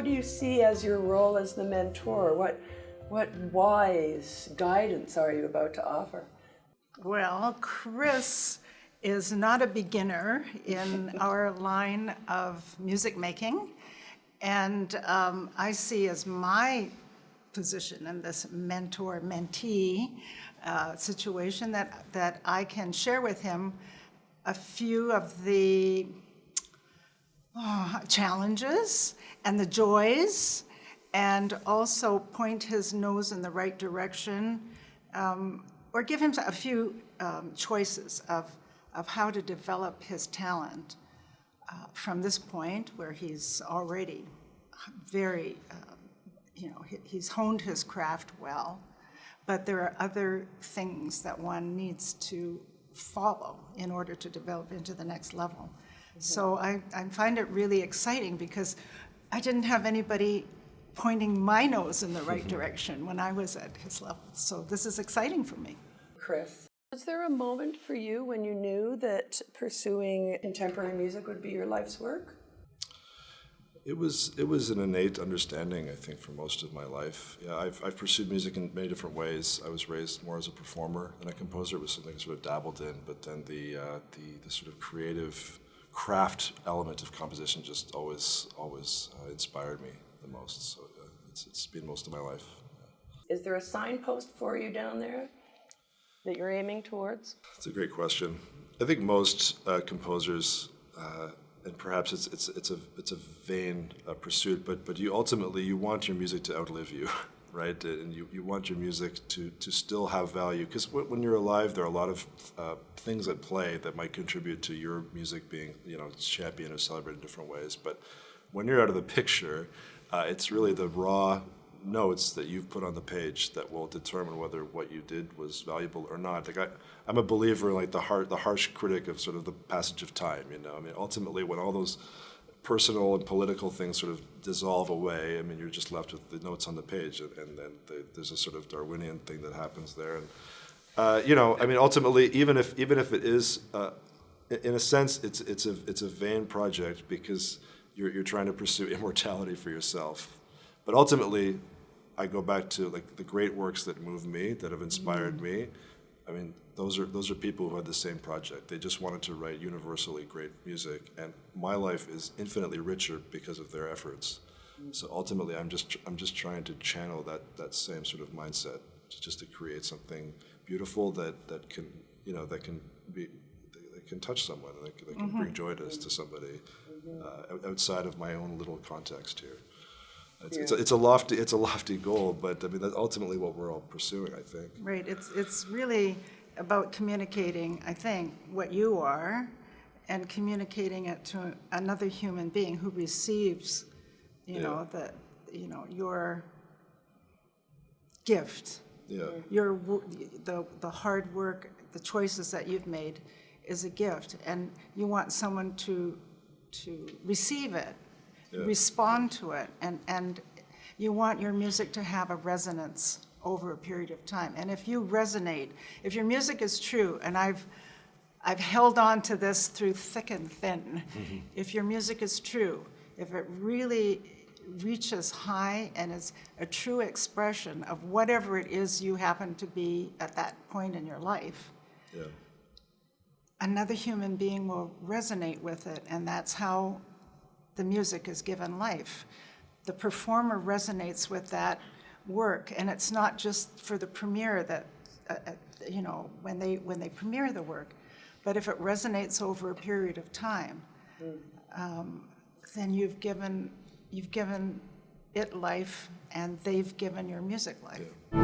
do you see as your role as the mentor? What wise guidance are you about to offer? Well, Chris is not a beginner in our line of music making, and I see as my position in this mentor-mentee situation that I can share with him a few of the challenges and the joys, and also point his nose in the right direction, or give him a few choices of how to develop his talent from this point where he's already very, he's honed his craft well, but there are other things that one needs to follow in order to develop into the next level. Mm-hmm. So I find it really exciting because I didn't have anybody pointing my nose in the right direction when I was at his level. So this is exciting for me. Chris, was there a moment for you when you knew that pursuing contemporary music would be your life's work? It was an innate understanding, I think, for most of my life. Yeah, I've pursued music in many different ways. I was raised more as a performer than a composer. It was something I sort of dabbled in, but then the sort of creative craft element of composition just always inspired me the most. So it's been most of my life. Yeah. Is there a signpost for you down there that you're aiming towards? That's a great question. I think most composers, and perhaps it's a vain pursuit, but you ultimately want your music to outlive you, right? And you want your music to still have value, because when you're alive, there are a lot of things at play that might contribute to your music being, championed or celebrated in different ways. But when you're out of the picture, it's really the raw notes that you've put on the page that will determine whether what you did was valuable or not. Like I'm a believer in like the harsh critic of sort of the passage of time. I mean, ultimately, when all those personal and political things sort of dissolve away, I mean, you're just left with the notes on the page, and then there's a sort of Darwinian thing that happens there. And I mean, ultimately, even if it is, in a sense, it's a vain project because you're trying to pursue immortality for yourself. But ultimately, I go back to like the great works that move me, that have inspired me. I mean, those are people who had the same project. They just wanted to write universally great music, and my life is infinitely richer because of their efforts. So ultimately, I'm just trying to channel that same sort of mindset, just to create something beautiful that can touch someone, and that can bring joy to somebody outside of my own little context here. It's a lofty goal, but I mean that's ultimately what we're all pursuing, I think. Right. It's really about communicating, I think, what you are, and communicating it to another human being who receives, your gift. Yeah. The hard work, the choices that you've made, is a gift, and you want someone to receive it. Yeah. Respond to it, and you want your music to have a resonance over a period of time. And if you resonate, if your music is true, and I've held on to this through thick and thin, if your music is true, if it really reaches high and is a true expression of whatever it is you happen to be at that point in your life, another human being will resonate with it, and that's how the music is given life. The performer resonates with that work, and it's not just for the premiere that, when they premiere the work, but if it resonates over a period of time, then you've given it life, and they've given your music life. Yeah.